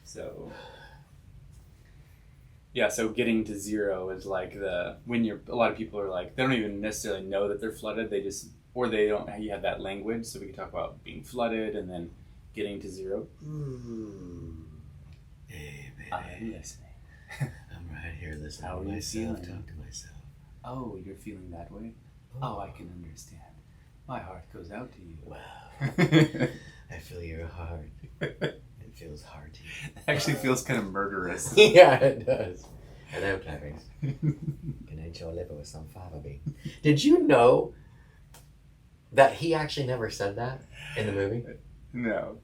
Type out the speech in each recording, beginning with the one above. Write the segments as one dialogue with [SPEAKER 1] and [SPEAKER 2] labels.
[SPEAKER 1] So yeah, so getting to zero is like a lot of people are like, they don't even necessarily know that they're flooded. They just, or they don't, you have that language. So we can talk about being flooded and then getting to zero.
[SPEAKER 2] Hey, baby.
[SPEAKER 1] I'm listening.
[SPEAKER 2] I'm right here listening
[SPEAKER 1] How
[SPEAKER 2] to
[SPEAKER 1] are you
[SPEAKER 2] myself
[SPEAKER 1] feeling?
[SPEAKER 2] talk to myself.
[SPEAKER 1] Oh, you're feeling that way? Oh, I can understand. My heart goes out to you.
[SPEAKER 2] Wow. I feel your heart. It feels hearty.
[SPEAKER 1] It actually feels kind of murderous.
[SPEAKER 2] Yeah, it does. Hello, Clarice. Can I your liver with some fava bean? Did you know that he actually never said that in the movie?
[SPEAKER 1] No.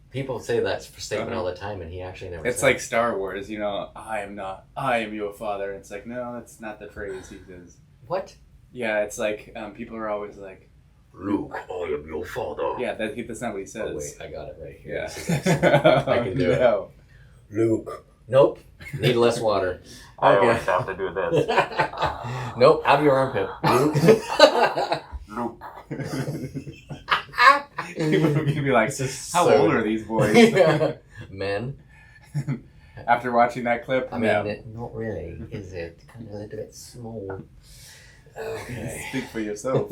[SPEAKER 2] People say that statement all the time, and he actually never
[SPEAKER 1] It's
[SPEAKER 2] said
[SPEAKER 1] like
[SPEAKER 2] it.
[SPEAKER 1] Star Wars, I am your father. It's like, no, that's not the phrase he says.
[SPEAKER 2] What?
[SPEAKER 1] Yeah, it's like, people are always like,
[SPEAKER 2] Luke, I am your father.
[SPEAKER 1] yeah, that's not what he says.
[SPEAKER 2] Oh, wait, I got it right here.
[SPEAKER 1] Yeah.
[SPEAKER 2] This is excellent. I can do it. Luke. Nope. Need less water.
[SPEAKER 1] I
[SPEAKER 2] Okay.
[SPEAKER 1] always have to do this.
[SPEAKER 2] Nope. Out of your armpit.
[SPEAKER 1] Luke. People are going to be like,
[SPEAKER 2] This is
[SPEAKER 1] how
[SPEAKER 2] so-
[SPEAKER 1] old are these boys?
[SPEAKER 2] Yeah. Men.
[SPEAKER 1] After watching that clip,
[SPEAKER 2] I mean,
[SPEAKER 1] no.
[SPEAKER 2] not really, is it? Kind of a little bit small. Okay.
[SPEAKER 1] Speak for yourself.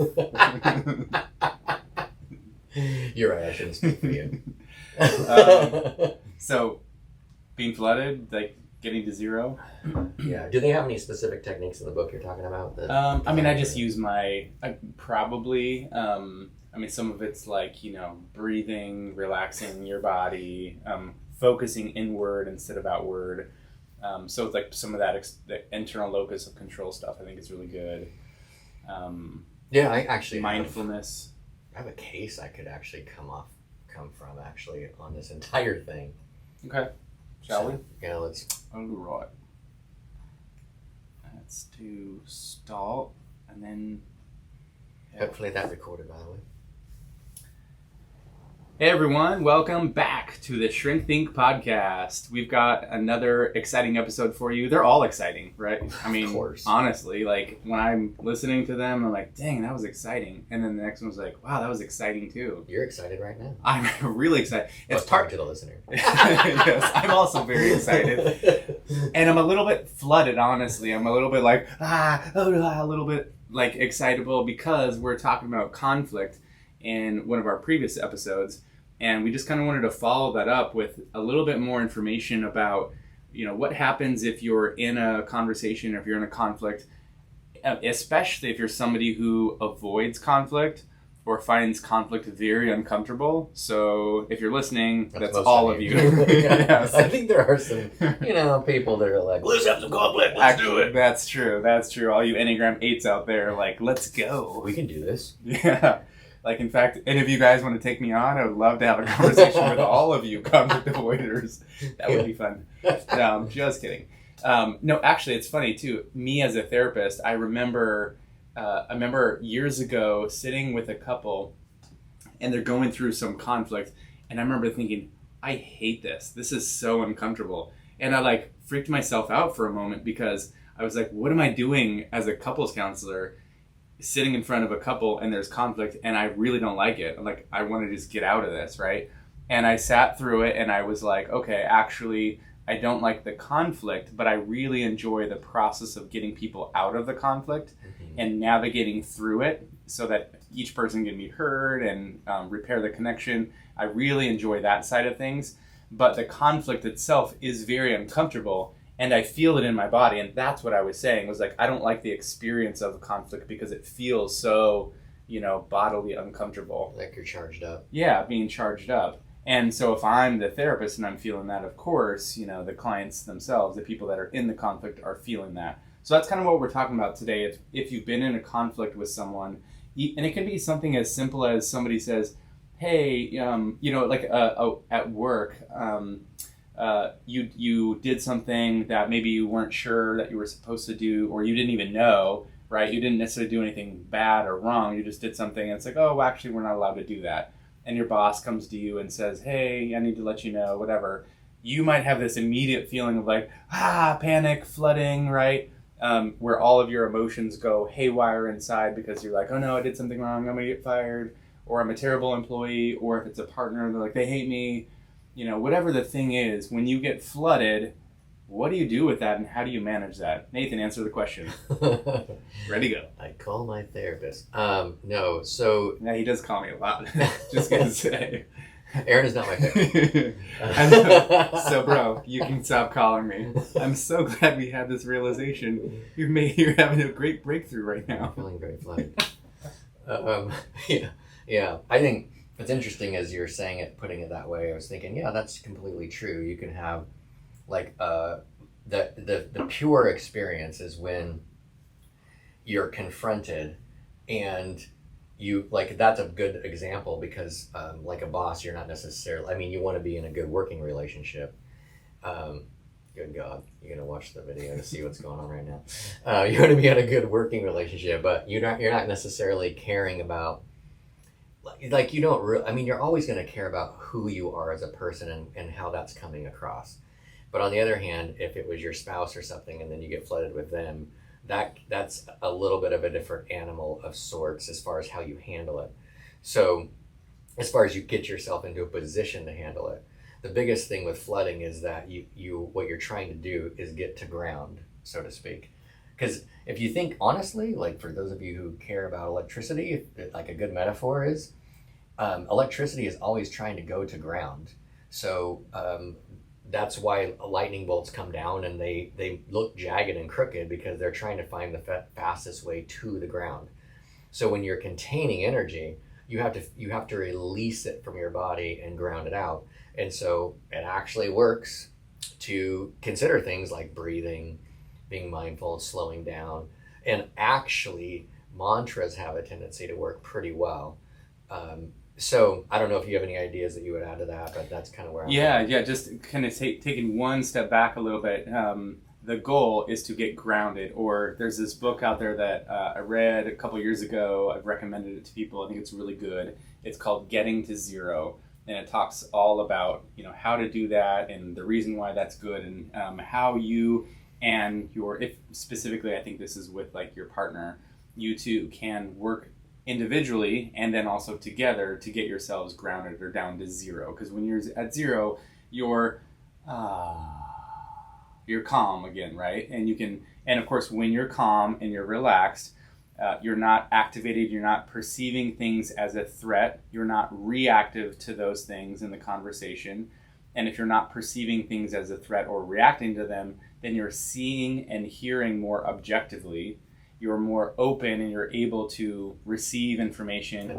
[SPEAKER 2] You're right, I shouldn't speak for you.
[SPEAKER 1] So, being flooded, like getting to zero.
[SPEAKER 2] Yeah. Do they have any specific techniques in the book you're talking about?
[SPEAKER 1] I just use some of it's like, breathing, relaxing your body, focusing inward instead of outward. So it's like some of that the internal locus of control stuff I think is really good.
[SPEAKER 2] Yeah, I actually
[SPEAKER 1] mindfulness.
[SPEAKER 2] I have a case I could actually come from actually on this entire thing.
[SPEAKER 1] Okay. Shall we?
[SPEAKER 2] Yeah, let's.
[SPEAKER 1] All right. Let's do start and then.
[SPEAKER 2] Hopefully that recorded, by the way.
[SPEAKER 1] Hey everyone, welcome back to the Shrink Think podcast. We've got another exciting episode for you. They're all exciting, right? I mean,
[SPEAKER 2] Of course.
[SPEAKER 1] honestly, like when I'm listening to them, I'm like, dang, that was exciting. And then the next one was like, wow, that was exciting too.
[SPEAKER 2] You're excited right now.
[SPEAKER 1] I'm really excited. It's
[SPEAKER 2] talking to the listener.
[SPEAKER 1] Yes, I'm also very excited. And I'm a little bit flooded, honestly. I'm a little bit like, a little bit like excitable because we're talking about conflict in one of our previous episodes. And we just kind of wanted to follow that up with a little bit more information about, what happens if you're in a conversation, or if you're in a conflict, especially if you're somebody who avoids conflict or finds conflict very uncomfortable. So if you're listening, that's all of you. Yes.
[SPEAKER 2] I think there are some, people that are like, let's have some conflict, let's do it.
[SPEAKER 1] That's true. That's true. All you Enneagram 8s out there, like, let's go.
[SPEAKER 2] We can do this.
[SPEAKER 1] Yeah. Like, in fact, any of you guys want to take me on, I would love to have a conversation with all of you conflict avoiders. That would be fun. No, I'm just kidding. No, actually, it's funny, too. Me as a therapist, I remember years ago sitting with a couple, and they're going through some conflict, and I remember thinking, I hate this. This is so uncomfortable. And I, freaked myself out for a moment because I was like, what am I doing as a couples counselor sitting in front of a couple and there's conflict and I really don't like it. Like, I want to just get out of this, right? And I sat through it and I was like, okay, actually, I don't like the conflict, but I really enjoy the process of getting people out of the conflict and navigating through it so that each person can be heard and repair the connection. I really enjoy that side of things, but the conflict itself is very uncomfortable. And I feel it in my body, and that's what I was saying, was like, I don't like the experience of conflict because it feels so, bodily uncomfortable.
[SPEAKER 2] Like you're charged up.
[SPEAKER 1] Yeah, being charged up. And so if I'm the therapist and I'm feeling that, of course, the clients themselves, the people that are in the conflict are feeling that. So that's kind of what we're talking about today. If you've been in a conflict with someone, and it can be something as simple as somebody says, hey, at work, you did something that maybe you weren't sure that you were supposed to do, or you didn't even know, right? You didn't necessarily do anything bad or wrong. You just did something and it's like, oh, well, actually, we're not allowed to do that. And your boss comes to you and says, hey, I need to let you know, whatever. You might have this immediate feeling of like, panic, flooding, right? Where all of your emotions go haywire inside because you're like, oh no, I did something wrong. I'm going to get fired, or I'm a terrible employee, or if it's a partner, they're like, they hate me. whatever the thing is, when you get flooded, what do you do with that and how do you manage that? Nathan, answer the question. Ready, go.
[SPEAKER 2] I call my therapist. No, so...
[SPEAKER 1] Yeah, he does call me a lot. Just gonna say.
[SPEAKER 2] Aaron is not my therapist.
[SPEAKER 1] So, bro, you can stop calling me. I'm so glad we had this realization. You're having a great breakthrough right now.
[SPEAKER 2] I'm feeling very flattered. Yeah. I think it's interesting as you're saying it, putting it that way. I was thinking, yeah, that's completely true. You can have like the pure experience is when you're confronted and you like that's a good example because like a boss you're not necessarily, I mean, you want to be in a good working relationship. Good God, you're gonna watch the video to see what's going on right now. You want to be in a good working relationship, but you're not necessarily caring about like you don't I mean, you're always going to care about who you are as a person and how that's coming across. But on the other hand, if it was your spouse or something and then you get flooded with them, that's a little bit of a different animal of sorts as far as how you handle it. So as far as you get yourself into a position to handle it, the biggest thing with flooding is that you what you're trying to do is get to ground, so to speak. Because if you think honestly, like for those of you who care about electricity, like a good metaphor is, electricity is always trying to go to ground. So that's why lightning bolts come down and they look jagged and crooked because they're trying to find the fastest way to the ground. So when you're containing energy, you have to release it from your body and ground it out. And so it actually works to consider things like breathing, being mindful, slowing down, and actually mantras have a tendency to work pretty well. So I don't know if you have any ideas that you would add to that, but that's kind of where I'm going.
[SPEAKER 1] Yeah, just kind of taking one step back a little bit. The goal is to get grounded, or there's this book out there that I read a couple years ago. I've recommended it to people. I think it's really good. It's called Getting to Zero, and it talks all about how to do that and the reason why that's good and how you and if specifically, I think this is with like your partner, you two can work individually and then also together to get yourselves grounded or down to zero. Because when you're at zero, you're calm again, right? And of course, when you're calm and you're relaxed, you're not activated, you're not perceiving things as a threat, you're not reactive to those things in the conversation. And if you're not perceiving things as a threat or reacting to them, then you're seeing and hearing more objectively. You're more open and you're able to receive information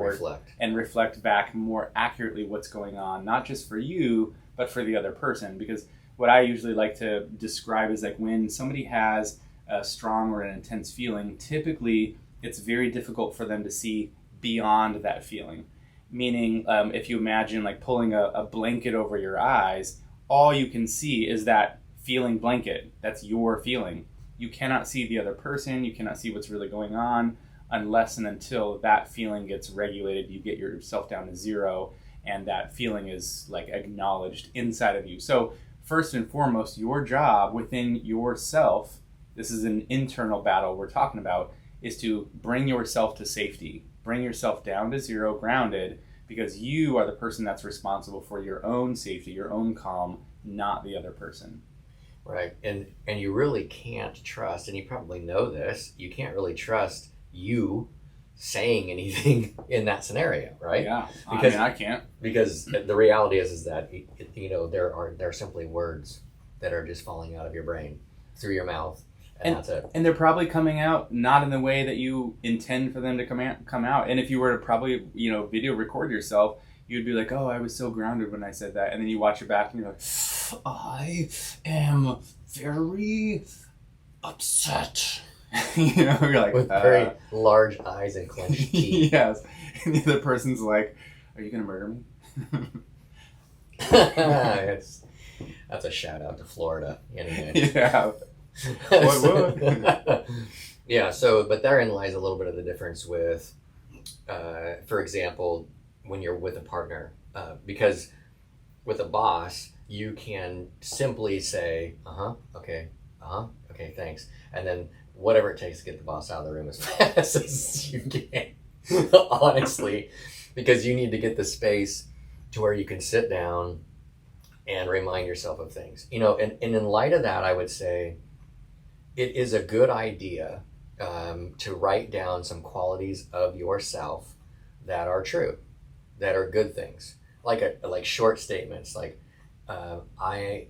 [SPEAKER 1] and reflect back more accurately what's going on, not just for you, but for the other person. Because what I usually like to describe is like when somebody has a strong or an intense feeling, typically it's very difficult for them to see beyond that feeling. Meaning, if you imagine like pulling a blanket over your eyes, all you can see is that feeling blanket. That's your feeling. You cannot see the other person. You cannot see what's really going on unless and until that feeling gets regulated. You get yourself down to zero, and that feeling is like acknowledged inside of you. So first and foremost, your job within yourself, this is an internal battle we're talking about, is to bring yourself to safety. Bring yourself down to zero, grounded, because you are the person that's responsible for your own safety, your own calm, not the other person.
[SPEAKER 2] Right. And you really can't trust, and you probably know this, you can't really trust you saying anything in that scenario, right?
[SPEAKER 1] Yeah,
[SPEAKER 2] because
[SPEAKER 1] I can't.
[SPEAKER 2] Because the reality is that there are simply words that are just falling out of your brain through your mouth, and that's it.
[SPEAKER 1] And they're probably coming out not in the way that you intend for them to come out. And if you were to probably video record yourself, you'd be like, oh, I was so grounded when I said that. And then you watch it back and you're like, I am very upset. You're like,
[SPEAKER 2] with very large eyes and clenched teeth.
[SPEAKER 1] Yes. And the other person's like, are you going to murder me?
[SPEAKER 2] That's a shout out to Florida. Anyway.
[SPEAKER 1] Yeah. What?
[SPEAKER 2] Yeah, but therein lies a little bit of the difference with, for example, when you're with a partner, because with a boss, you can simply say, okay, thanks. And then whatever it takes to get the boss out of the room as fast as you can, honestly, because you need to get the space to where you can sit down, and remind yourself of things. And in light of that, I would say it is a good idea to write down some qualities of yourself that are true, that are good things, like short statements, like I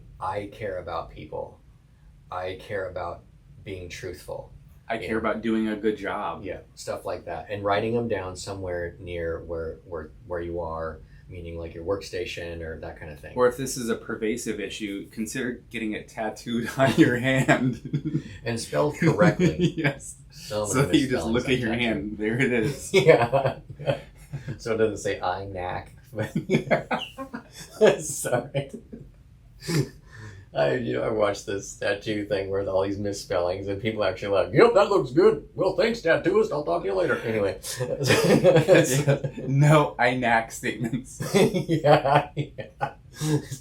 [SPEAKER 2] care about people, I care about being truthful,
[SPEAKER 1] I care about doing a good job.
[SPEAKER 2] yeah, stuff like that, and writing them down somewhere near where you are, meaning like your workstation or that kind of thing.
[SPEAKER 1] Or if this is a pervasive issue, consider getting it tattooed on your hand.
[SPEAKER 2] And spelled correctly.
[SPEAKER 1] Yes.
[SPEAKER 2] So
[SPEAKER 1] So that you just
[SPEAKER 2] misspellings
[SPEAKER 1] look
[SPEAKER 2] on
[SPEAKER 1] at your
[SPEAKER 2] tattoo.
[SPEAKER 1] hand. There it is.
[SPEAKER 2] Yeah. So it doesn't say I knack. Sorry. I watched this tattoo thing where all these misspellings and people actually like, that looks good. Well, thanks, tattooist. I'll talk to you later. Anyway.
[SPEAKER 1] No, I knack statements.
[SPEAKER 2] yeah.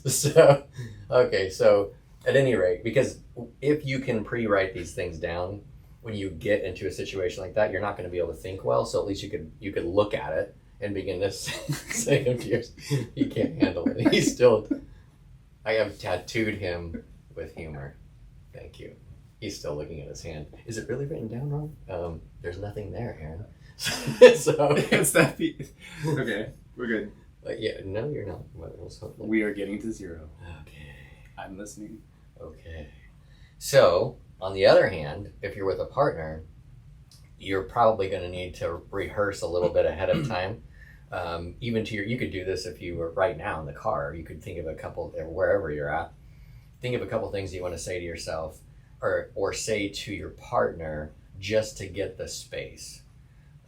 [SPEAKER 2] So, okay. So at any rate, because if you can pre-write these things down, when you get into a situation like that, you're not going to be able to think well. So at least you could look at it and begin to say to yourself, he can't handle it. He's still. I have tattooed him with humor. Thank you. He's still looking at his hand. Is it really written down wrong? There's nothing there, Aaron. So
[SPEAKER 1] It's that okay, we're good.
[SPEAKER 2] yeah, no, you're not.
[SPEAKER 1] We are getting to 0.
[SPEAKER 2] Okay.
[SPEAKER 1] I'm listening.
[SPEAKER 2] Okay. So, on the other hand, if you're with a partner, you're probably going to need to rehearse a little bit ahead of time. Even you could do this if you were right now in the car. You could think of a couple, or wherever you're at, think of a couple things you want to say to yourself or say to your partner just to get the space.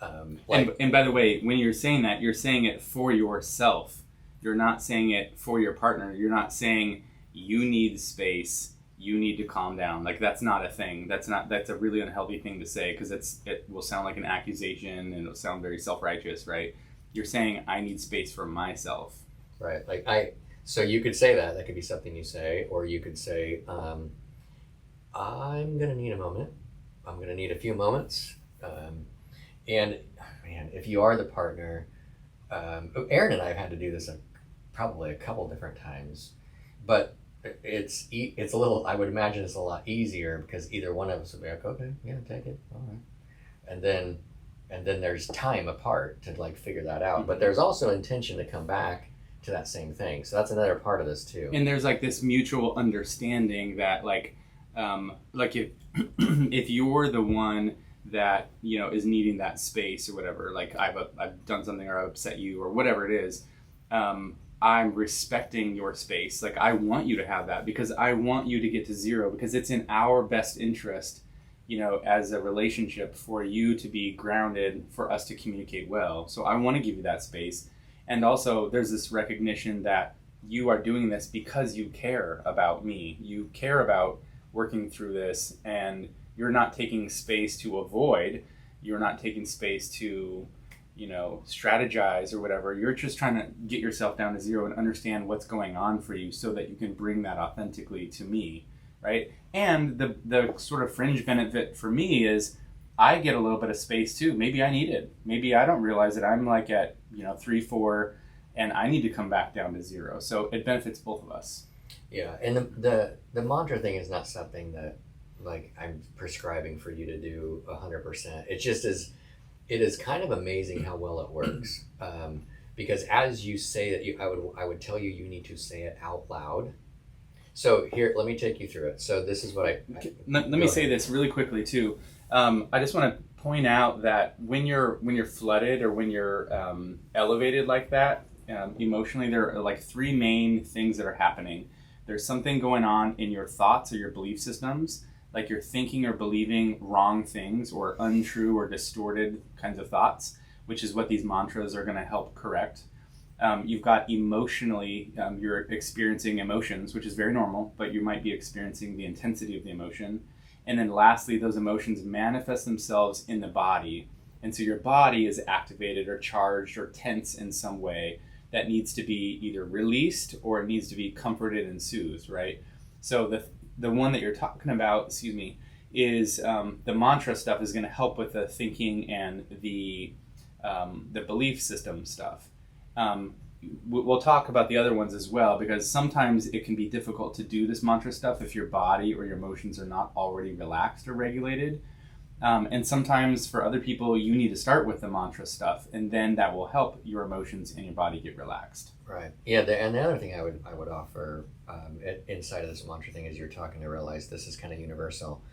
[SPEAKER 1] And by the way, when you're saying that, you're saying it for yourself. You're not saying it for your partner. You're not saying you need space, you need to calm down. Like, that's not a thing. That's a really unhealthy thing to say, because it will sound like an accusation and it'll sound very self-righteous, right? You're saying I need space for myself.
[SPEAKER 2] Right. So you could say that could be something you say, or you could say, I'm going to need a moment. I'm going to need a few moments. And man, if you are the partner, Aaron and I have had to do this probably a couple different times, but it's a little, I would imagine it's a lot easier because either one of us would be like, okay, yeah, take it. All right. And then there's time apart to like figure that out. But there's also intention to come back to that same thing. So that's another part of this too.
[SPEAKER 1] And there's like this mutual understanding that like if you're the one that, is needing that space or whatever, like I've done something or I've upset you or whatever it is, I'm respecting your space. Like, I want you to have that because I want you to get to 0, because it's in our best interest, as a relationship, for you to be grounded, for us to communicate well. So I want to give you that space. And also there's this recognition that you are doing this because you care about me. You care about working through this, and you're not taking space to avoid. You're not taking space to, strategize or whatever. You're just trying to get yourself down to 0 and understand what's going on for you so that you can bring that authentically to me, right? And the sort of fringe benefit for me is I get a little bit of space too. Maybe I need it. Maybe I don't realize that I'm like at 3, 4, and I need to come back down to 0. So it benefits both of us.
[SPEAKER 2] Yeah, and the mantra thing is not something that like I'm prescribing for you to do 100%. It is kind of amazing how well it works. Because as you say that, I would tell you need to say it out loud. So here, let me take you through it. So this is what
[SPEAKER 1] let me say this really quickly too. I just want to point out that when you're flooded or when you're elevated like that, emotionally, there are like 3 main things that are happening. There's something going on in your thoughts or your belief systems, like you're thinking or believing wrong things or untrue or distorted kinds of thoughts, which is what these mantras are going to help correct. You've got emotionally, you're experiencing emotions, which is very normal, but you might be experiencing the intensity of the emotion. And then lastly, those emotions manifest themselves in the body. And so your body is activated or charged or tense in some way that needs to be either released or it needs to be comforted and soothed, right? So the one that you're talking about, is the mantra stuff is going to help with the thinking and the belief system stuff. we'll talk about the other ones as well, because sometimes it can be difficult to do this mantra stuff if your body or your emotions are not already relaxed or regulated. And sometimes for other people, you need to start with the mantra stuff, and then that will help your emotions and your body get relaxed.
[SPEAKER 2] Right. Yeah. And the other thing I would offer inside of this mantra thing, as you're talking to realize this is kind of universal,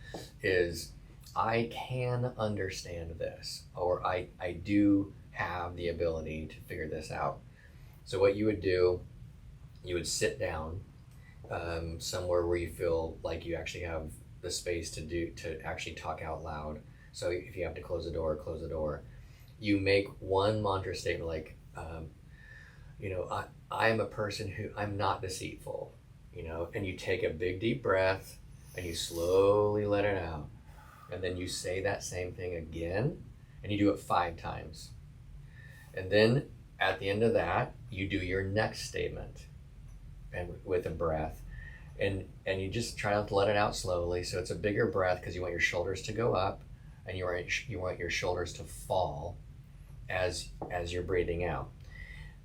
[SPEAKER 2] is I can understand this, or I do have the ability to figure this out. So what you would do, you would sit down somewhere where you feel like you actually have the space to actually talk out loud. So if you have to close the door, close the door. You make one mantra statement like, I am a person who, I'm not deceitful, and you take a big deep breath and you slowly let it out. And then you say that same thing again, and you do it 5 times. And then at the end of that, you do your next statement and with a breath. And you just try not to let it out slowly. So it's a bigger breath because you want your shoulders to go up and you want your shoulders to fall as you're breathing out.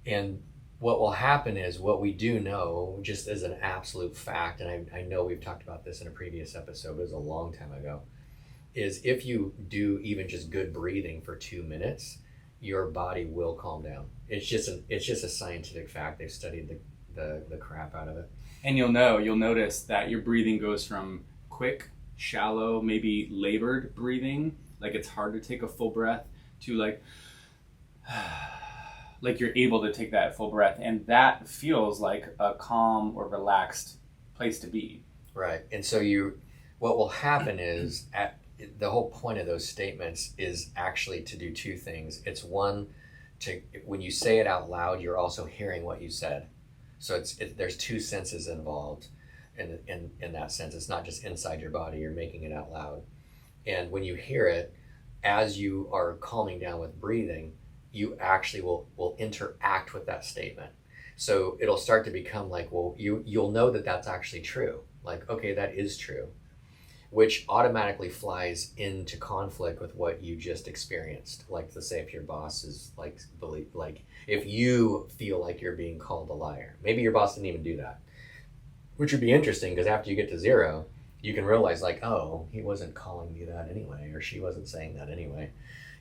[SPEAKER 2] And what will happen is, what we do know, just as an absolute fact, and I know we've talked about this in a previous episode, but it was a long time ago, is if you do even just good breathing for 2 minutes, your body will calm down. It's just a scientific fact. They've studied the crap out of it.
[SPEAKER 1] And you'll notice that your breathing goes from quick, shallow, maybe labored breathing, like it's hard to take a full breath, to like you're able to take that full breath, and that feels like a calm or relaxed place to be.
[SPEAKER 2] Right. And so what will happen is, the whole point of those statements is actually to do 2 things. It's one, when you say it out loud, you're also hearing what you said. So there's 2 senses involved in that sense. It's not just inside your body, you're making it out loud. And when you hear it, as you are calming down with breathing, you actually will interact with that statement. So it'll start to become like, well, you'll know that that's actually true. Like, okay, that is true, which automatically flies into conflict with what you just experienced. Like, let's say if your boss is if you feel like you're being called a liar, maybe your boss didn't even do that, which would be interesting, because after you get to 0, you can realize like, oh, he wasn't calling me that anyway, or she wasn't saying that anyway.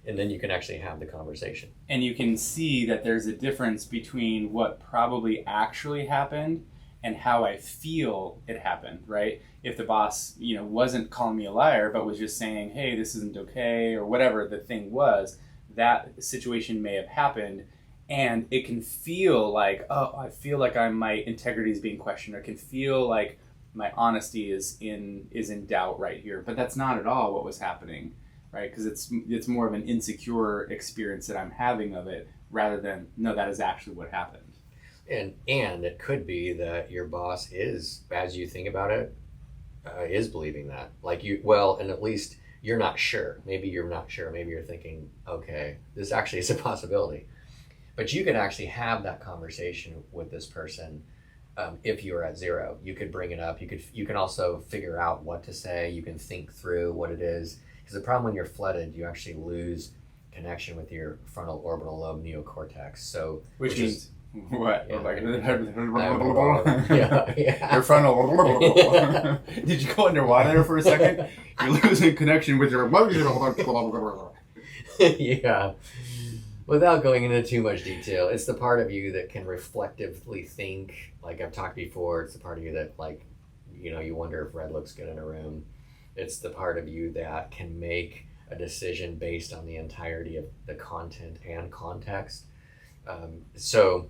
[SPEAKER 2] And then you can actually have the conversation.
[SPEAKER 1] And you can see that there's a difference between what probably actually happened and how I feel it happened, right? If the boss, wasn't calling me a liar, but was just saying, hey, this isn't okay, or whatever the thing was, that situation may have happened, and it can feel like, oh, I feel like my integrity is being questioned, or can feel like my honesty is in doubt right here. But that's not at all what was happening, right? Because it's more of an insecure experience that I'm having of it, rather than, no, that is actually what happened.
[SPEAKER 2] And it could be that your boss is, as you think about it, is believing that. And at least you're not sure. Maybe you're not sure. Maybe you're thinking, okay, this actually is a possibility. But you could actually have that conversation with this person if you're at 0. You could bring it up. You can also figure out what to say. You can think through what it is. Because the problem when you're flooded, you actually lose connection with your frontal orbital lobe neocortex. So,
[SPEAKER 1] which means what?
[SPEAKER 2] Yeah.
[SPEAKER 1] Your frontal. Did you go underwater for a second? You're losing connection with your.
[SPEAKER 2] Yeah. Without going into too much detail, it's the part of you that can reflectively think. Like I've talked before, it's the part of you that you wonder if red looks good in a room. It's the part of you that can make a decision based on the entirety of the content and context. So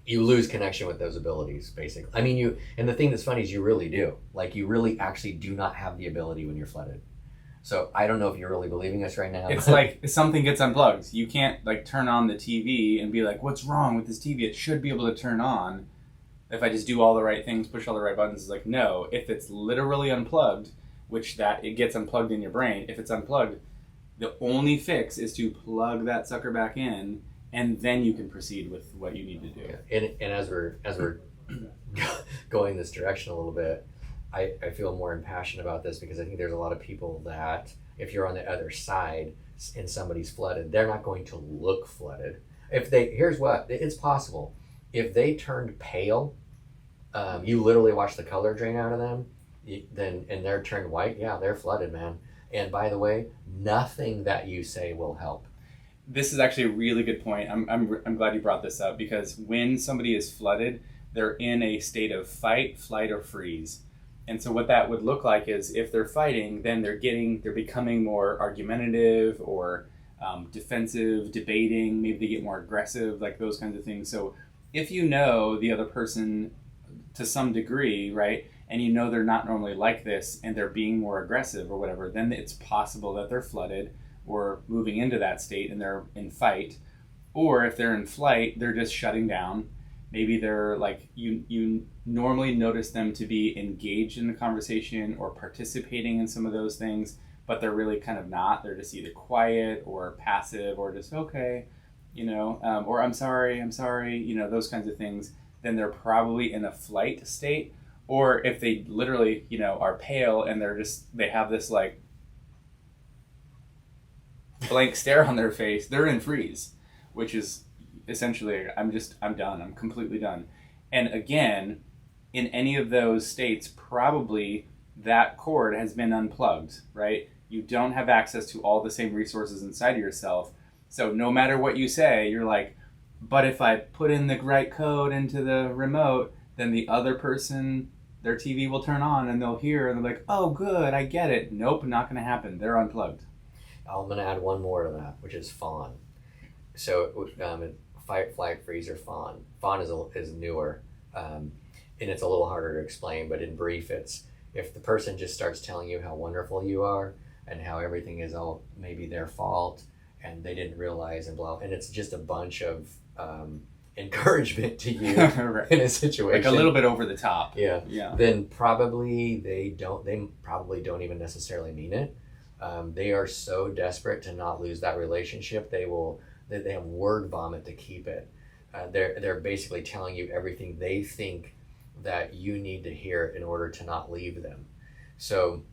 [SPEAKER 2] you lose connection with those abilities, basically. I mean, and the thing that's funny is you really do. Like, you really actually do not have the ability when you're flooded. So I don't know if you're really believing us right now.
[SPEAKER 1] It's like something gets unplugged. You can't turn on the TV and be like, what's wrong with this TV? It should be able to turn on. If I just do all the right things, push all the right buttons, it's like, no. If it's literally unplugged, it gets unplugged in your brain. If it's unplugged, the only fix is to plug that sucker back in, and then you can proceed with what you need to do.
[SPEAKER 2] Yeah. And as we're going this direction a little bit, I feel more impassioned about this, because I think there's a lot of people that, if you're on the other side and somebody's flooded, they're not going to look flooded. Here's what, it's possible. if they turned pale, you literally watch the color drain out of them, and they're turned white, yeah, they're flooded, man. And by the way, nothing that you say will help.
[SPEAKER 1] This is actually a really good point. I'm glad you brought this up, because when somebody is flooded, they're in a state of fight, flight, or freeze. And so what that would look like is, if they're fighting, then they're becoming more argumentative or defensive, debating. Maybe they get more aggressive, like those kinds of things. So if you know the other person to some degree, right, and you know they're not normally like this, and they're being more aggressive or whatever, then it's possible that they're flooded or moving into that state and they're in fight. Or if they're in flight, they're just shutting down. Maybe they're like, you normally notice them to be engaged in the conversation or participating in some of those things, but they're really kind of not. They're just either quiet or passive or just, okay, or I'm sorry, those kinds of things. Then they're probably in a flight state. Or if they literally, are pale and they have this like blank stare on their face, they're in freeze, which is essentially, I'm done. I'm completely done. And again, in any of those states, probably that cord has been unplugged, right? You don't have access to all the same resources inside of yourself. So no matter what you say, you're like, but if I put in the right code into the remote, then the other person, their TV will turn on and they'll hear and they're like, oh, good, I get it. Nope, not going to happen. They're unplugged.
[SPEAKER 2] I'm going to add one more to that, which is fawn. So fight, flight, freeze, or fawn. Fawn is newer, and it's a little harder to explain, but in brief, it's if the person just starts telling you how wonderful you are and how everything is all maybe their fault and they didn't realize and blah, and it's just a bunch of encouragement to you
[SPEAKER 1] right.
[SPEAKER 2] in a situation.
[SPEAKER 1] Like a little bit over the top.
[SPEAKER 2] Yeah.
[SPEAKER 1] Yeah.
[SPEAKER 2] Then probably they probably don't even necessarily mean it. They are so desperate to not lose that relationship, they have word vomit to keep it. They're basically telling you everything they think that you need to hear in order to not leave them. So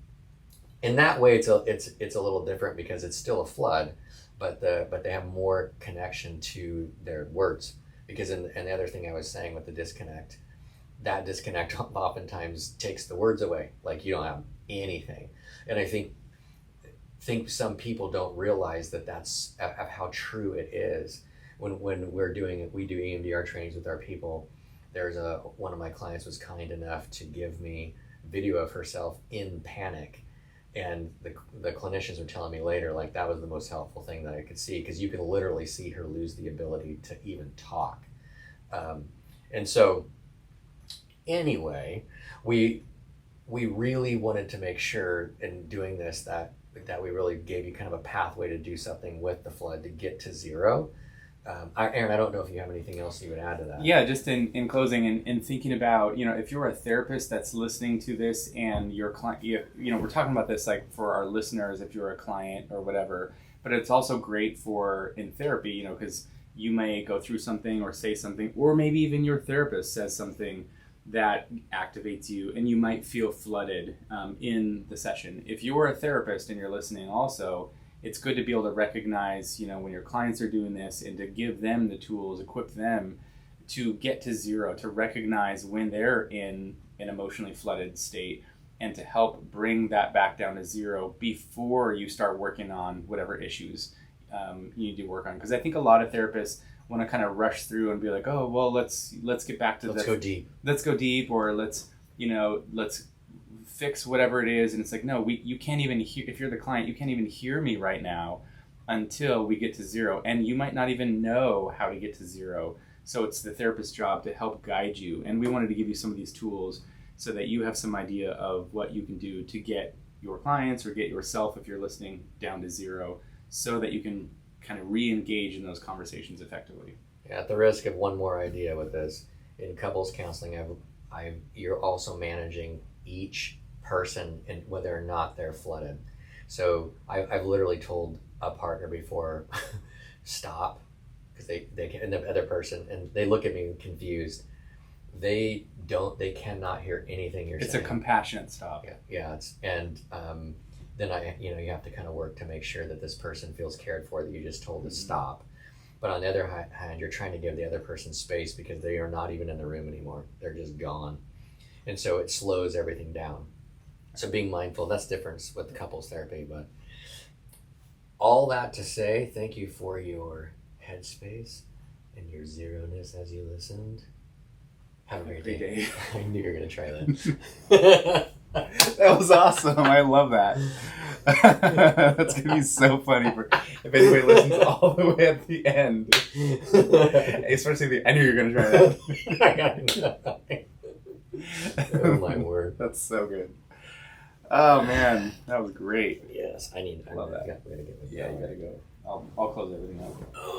[SPEAKER 2] in that way, it's a little different because it's still a flood, but they have more connection to their words. Because and the other thing I was saying with the disconnect, that disconnect oftentimes takes the words away. Like you don't have anything, and I think some people don't realize that that's how true it is. When we do EMDR trainings with our people, there's one of my clients was kind enough to give me video of herself in panic, and the clinicians were telling me later, like, that was the most helpful thing that I could see, because you can literally see her lose the ability to even talk. And so anyway, we really wanted to make sure in doing this that we really gave you kind of a pathway to do something with the flood to get to zero. Aaron, I don't know if you have anything else you would add to that.
[SPEAKER 1] Yeah, just in closing and thinking about, if you're a therapist that's listening to this and your client, we're talking about this like for our listeners, if you're a client or whatever, but it's also great for in therapy, because you may go through something or say something, or maybe even your therapist says something that activates you and you might feel flooded in the session. If you're a therapist and you're listening also, it's good to be able to recognize, when your clients are doing this, and to give them the tools, equip them to get to zero, to recognize when they're in an emotionally flooded state, and to help bring that back down to zero before you start working on whatever issues you need to work on. Because I think a lot of therapists want to kind of rush through and be like, oh, well, let's get back to
[SPEAKER 2] let's go deep.
[SPEAKER 1] Let's go deep, or let's fix whatever it is. And it's like, no, you can't even hear, if you're the client, you can't even hear me right now until we get to zero. And you might not even know how to get to zero. So it's the therapist's job to help guide you. And we wanted to give you some of these tools so that you have some idea of what you can do to get your clients, or get yourself, if you're listening, down to zero, so that you can kind of re-engage in those conversations effectively.
[SPEAKER 2] Yeah, at the risk of one more idea with this, in couples counseling, you're also managing each person and whether or not they're flooded. So I've literally told a partner before, stop, because they can, and the other person, and they look at me confused. They cannot hear anything you're saying.
[SPEAKER 1] It's a compassionate stop.
[SPEAKER 2] Yeah. Then you have to kind of work to make sure that this person feels cared for, that you just told to stop. But on the other hand, you're trying to give the other person space because they are not even in the room anymore. They're just gone. And so it slows everything down. So being mindful, that's different with couples therapy. But all that to say, thank you for your headspace and your zeroness as you listened. Have a great day. I knew you were going to try that.
[SPEAKER 1] That was awesome. I love that. That's going to be so funny for if anybody listens all the way at the end. Especially I knew you were going to try that.
[SPEAKER 2] Oh my word.
[SPEAKER 1] That's so good. Oh man, that was great.
[SPEAKER 2] Yes, I love that.
[SPEAKER 1] Yeah, you gotta go. I'll close everything up.